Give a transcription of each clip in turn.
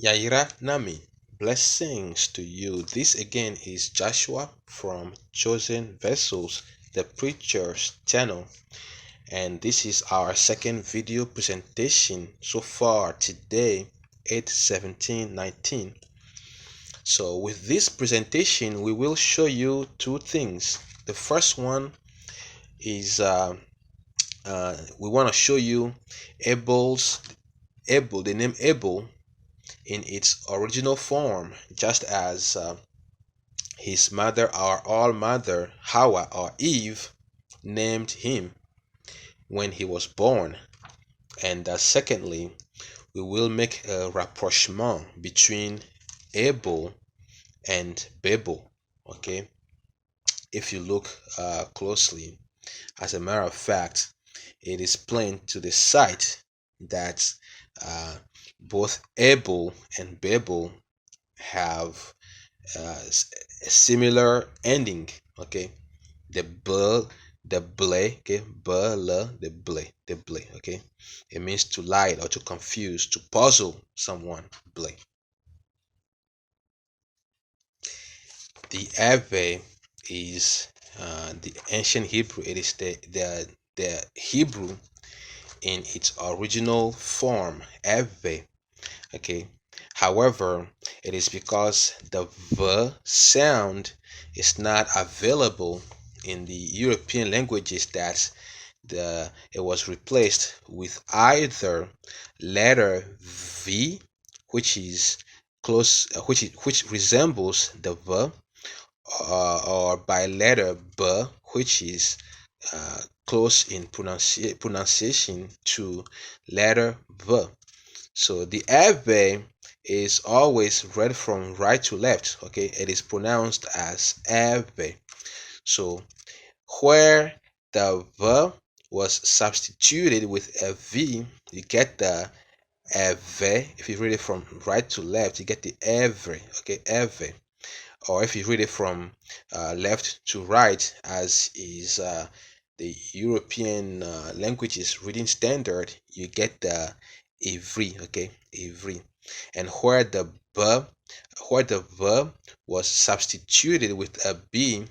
Yaira Nami, blessings to you. This again is Joshua from Chosen Vessels, the Preacher's channel, and this is our second video presentation so far today, 8/17/19. So, with this presentation, we will show you two things. The first one is we want to show you the name Abel in its original form, just as his mother, our all mother, Hawa or Eve, named him when he was born. And secondly, we will make a rapprochement between Abel and Babel. Okay, if you look closely, as a matter of fact, it is plain to the sight that uh, both Abel and Babel have a similar ending. Okay, the b, the ble, okay, the ble, okay. It means to lie or to confuse, to puzzle someone. Ble. The Ave is the ancient Hebrew. It is the Hebrew in its original form, Ave. Okay. However, it is because the v sound is not available in the European languages that it was replaced with either letter V, which is close, which resembles the V, or by letter B, which is close in pronunciation to letter V. So the Ave is always read from right to left. Okay, it is pronounced as Ave. So where the V was substituted with a V, you get the Ave. If you read it from right to left, you get the Ave. Okay, Ave. Or if you read it from left to right, as is the European languages reading standard, you get the Ivri. Okay, Ivri. And where the verb was substituted with a B,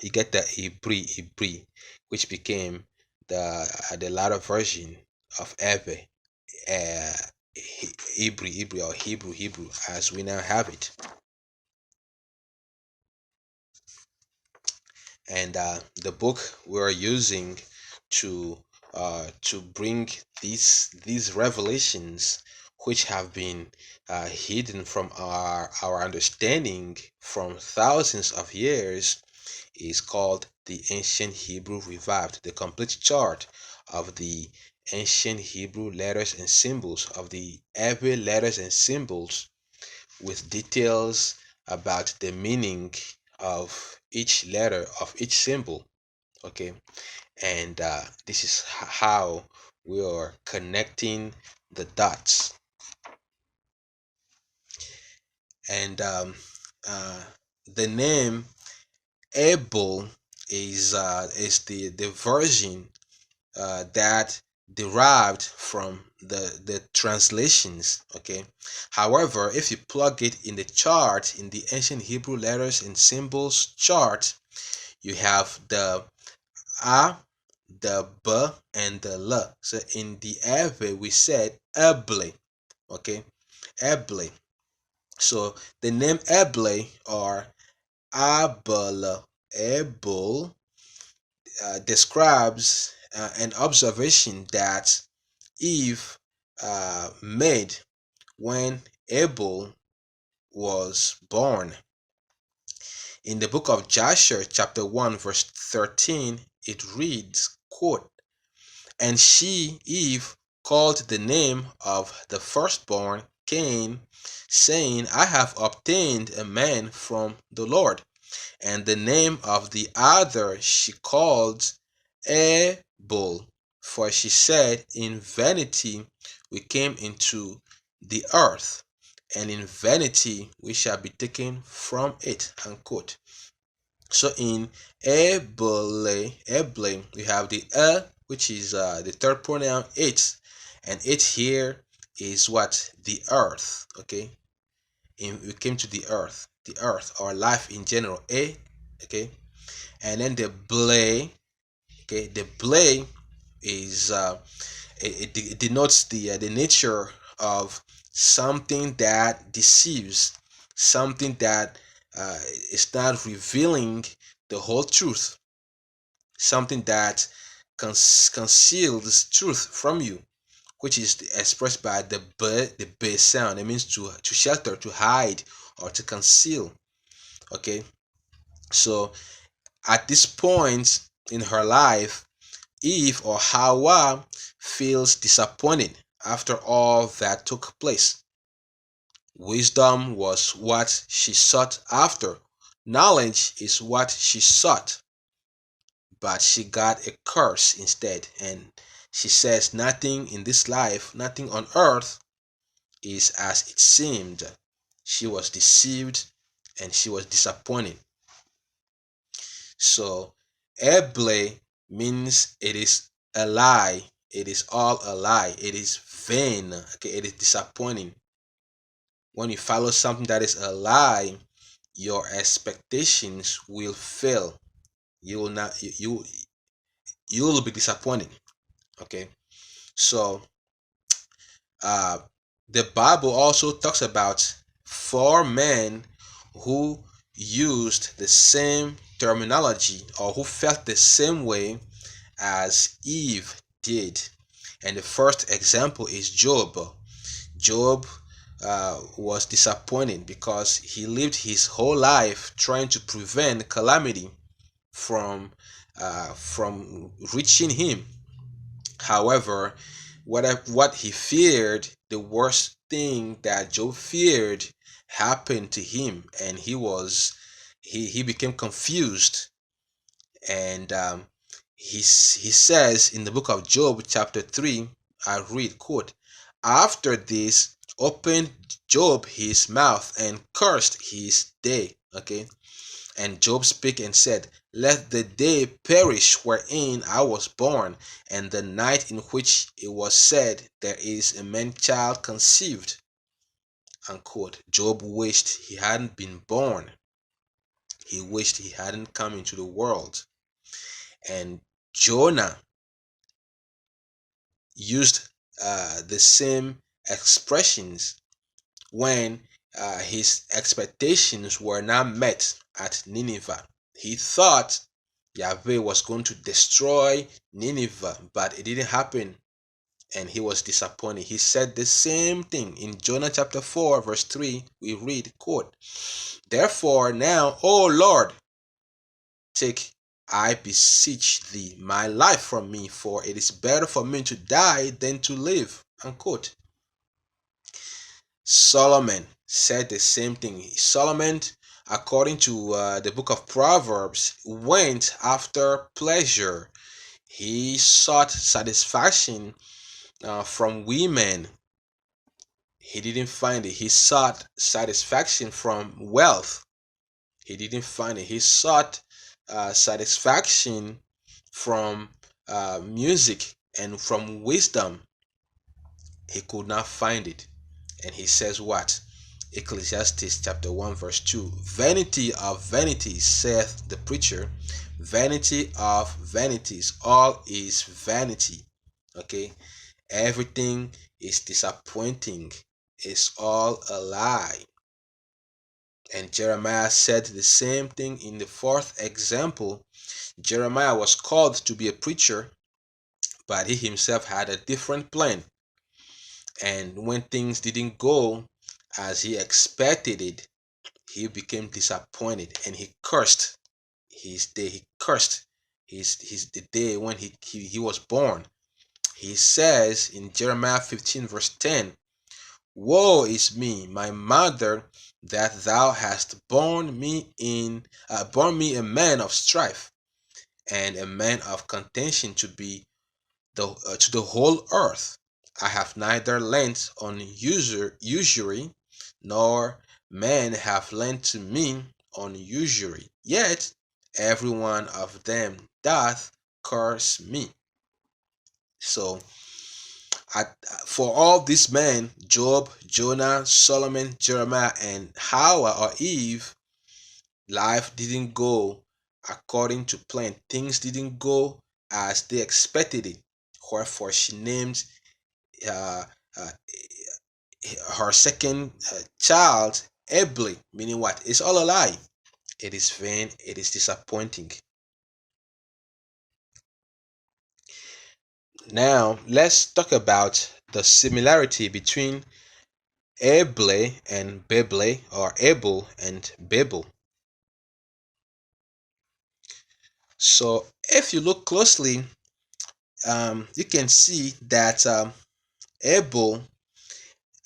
you get the Ibri, which became the latter version of Eve, uh, Ibri or Hebrew, as we now have it. And the book we're using to bring these revelations, which have been hidden from our understanding from thousands of years, is called the Ancient Hebrew Revived, the complete chart of the ancient Hebrew letters and symbols, of the every letters and symbols, with details about the meaning of each letter of each symbol. Okay, and this is how we are connecting the dots. And uh, the name Abel is the version that derived from the translations. Okay, however, if you plug it in the chart, in the ancient Hebrew letters and symbols chart, you have the a, the b, and the l. So in the Ave we said Eble. Okay, Eble. So the name Eble or Abel, Abel, describes an observation that Eve made when Abel was born. In the book of Joshua, chapter 1, verse 13, it reads, quote, "And she, Eve, called the name of the firstborn Cain, saying, I have obtained a man from the Lord. And the name of the other she called Abel, for she said, In vanity we came into the earth, and in vanity we shall be taken from it." Unquote. So in Abel, we have the which is the third pronoun it, and it here is what? The earth. Okay, we came to the earth or life in general. A, okay, and then the blay. Okay, the blay is it denotes the nature of something that deceives, something that is not revealing the whole truth, something that conceals truth from you, which is expressed by the b sound. It means to shelter, to hide, or to conceal. Okay, so at this point in her life, Eve or Hawa feels disappointed after all that took place. Wisdom was what she sought after. Knowledge is what she sought, but she got a curse instead. And she says, nothing in this life, nothing on earth is as it seemed. She was deceived and she was disappointed. So, Eble means it is a lie. It is all a lie. It is vain. Okay, it is disappointing. When you follow something that is a lie, your expectations will fail. You will not. You will be disappointed. Okay, so uh, the Bible also talks about four men who used the same terminology or who felt the same way as Eve did. And the first example is Job. Job was disappointed because he lived his whole life trying to prevent calamity from reaching him. However, what he feared, the worst thing that Job feared, happened to him, and he became confused. And he says in the book of Job, chapter 3, I read, quote, after this opened Job his mouth and cursed his day. Okay, and Job spake and said, let the day perish wherein I was born, and the night in which it was said, there is a man child conceived. Unquote. Job wished he hadn't been born. He wished he hadn't come into the world. And Jonah used the same expressions when his expectations were not met at Nineveh. He thought Yahweh was going to destroy Nineveh, but it didn't happen, and he was disappointed. He said the same thing in Jonah chapter 4, verse 3. We read, quote, therefore now, O Lord, take, I beseech thee, my life from me, for it is better for me to die than to live. Unquote. Solomon said the same thing. Solomon, according to the book of Proverbs, went after pleasure. He sought satisfaction from women. He didn't find it. He sought satisfaction from wealth. He didn't find it. He sought satisfaction from music and from wisdom. He could not find it. And he says what? Ecclesiastes chapter 1 verse 2. Vanity of vanities, saith the preacher. Vanity of vanities. All is vanity. Okay? Everything is disappointing. It's all a lie. And Jeremiah said the same thing in the fourth example. Jeremiah was called to be a preacher, but he himself had a different plan. And when things didn't go as he expected it, he became disappointed and he cursed his day. He cursed his the day when he was born. He says in Jeremiah 15 verse 10, woe is me, my mother, that thou hast born me a man of strife and a man of contention to be to the whole earth. I have neither lent on usury, nor men have lent to me on usury. Yet every one of them doth curse me. So For all these men, Job, Jonah, Solomon, Jeremiah, and Hawa or Eve, life didn't go according to plan. Things didn't go as they expected it. Wherefore, she named uh, uh, her second child Abel, meaning what? It's all a lie. It is vain. It is disappointing. Now, let's talk about the similarity between Abel and Babel, or Abel and Babel. So, if you look closely, you can see that Abel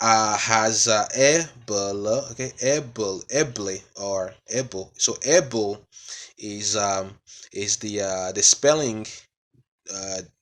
has Abel, okay, Abel, or Abel. So Abel is the spelling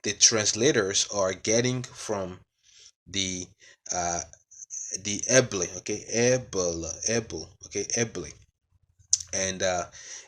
the translators are getting from the uh, the Abel, okay, Abel, okay, Abel, and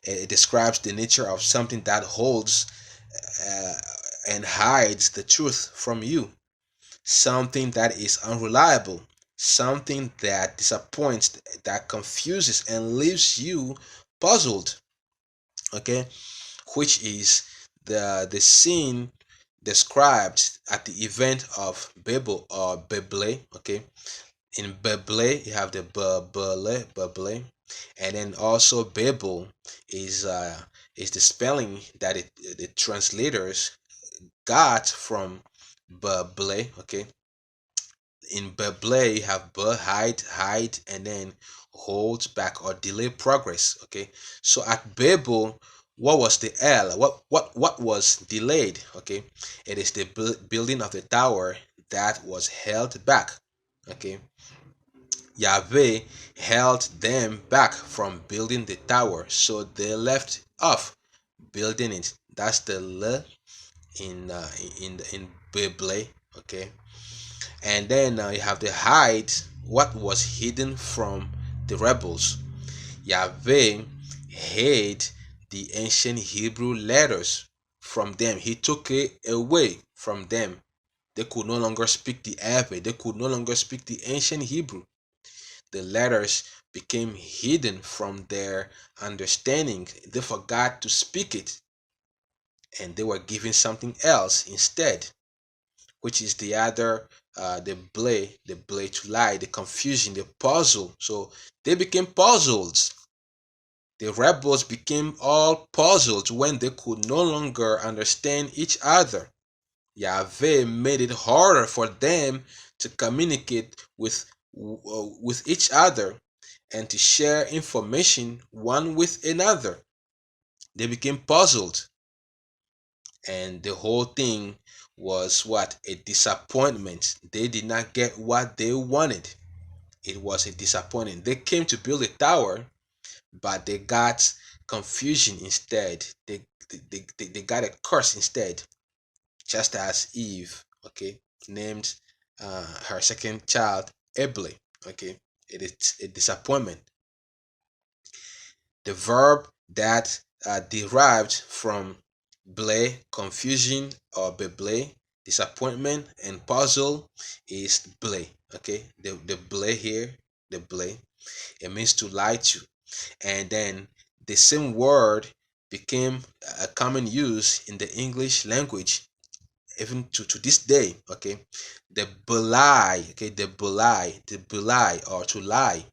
it describes the nature of something that holds uh, and hides the truth from you, something that is unreliable, something that disappoints, that confuses and leaves you puzzled, okay, which is the scene described at the event of Babel or Babel, okay. In Babel, you have the Babel, and then also Babel is is the spelling that the translators got from Babel, okay. In Babel, you have hide, and then hold back or delay progress, okay. So at Babel, what was the L? What was delayed? Okay, it is the building of the tower that was held back, okay. Yahweh held them back from building the tower, so they left off building it. That's the L in Bible, okay. And then you have the hide, what was hidden from the rebels. Yahweh hid the ancient Hebrew letters from them. He took it away from them. They could no longer speak the Arabic. They could no longer speak the ancient Hebrew. The letters became hidden from their understanding. They forgot to speak it, and they were given something else instead, which is the other the blade to lie, the confusion, the puzzle. So they became puzzled. The rebels became all puzzled when they could no longer understand each other. Yahweh made it harder for them to communicate with each other and to share information one with another. They became puzzled, and the whole thing was what? A disappointment. They did not get what they wanted. It was a disappointment. They came to build a tower, but they got confusion instead. They got a curse instead, just as Eve, okay, named her second child Abel, okay. It is a disappointment. The verb that derived from ble, confusion, or beble, disappointment, and puzzle, is ble, okay. The ble here, the ble, it means to lie to. And then the same word became a common use in the English language even to this day, okay. The belie, okay, the belie or to lie,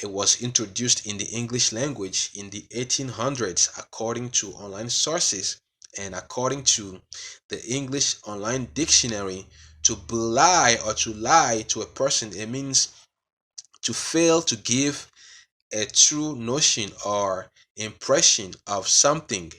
it was introduced in the English language in the 1800s according to online sources, and according to the English online dictionary. To belie or to lie to a person, it means to fail to give a true notion or impression of something.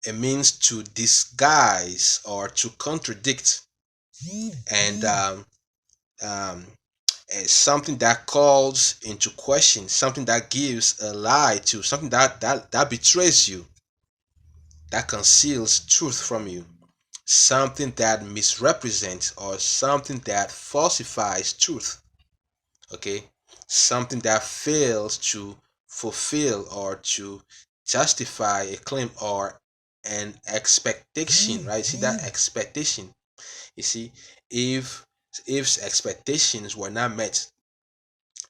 It means to disguise or to contradict, and um, something that calls into question, something that gives a lie to, something that betrays you, that conceals truth from you, something that misrepresents or something that falsifies truth, okay, something that fails to fulfill or to justify a claim or and expectation, right? See that expectation. You see, if expectations were not met,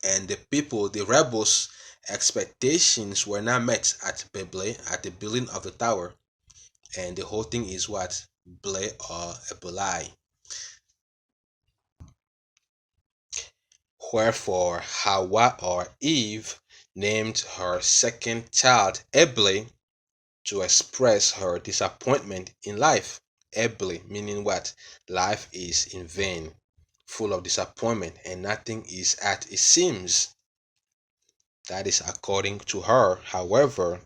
and the rebels expectations were not met at Babel, at the building of the tower, and the whole thing is what? Ble or a belai. Wherefore Hawa or Eve named her second child Eble to express her disappointment in life. Eble meaning what? Life is in vain, full of disappointment, and nothing is as it seems. That is according to her. However,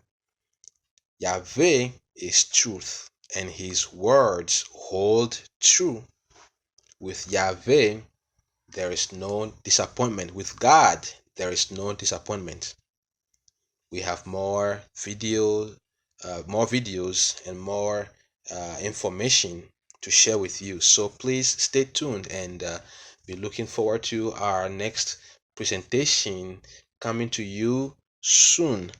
Yahweh is truth, and his words hold true. With Yahweh, there is no disappointment. With God, there is no disappointment. We have more videos and more information to share with you. So please stay tuned and be looking forward to our next presentation coming to you soon.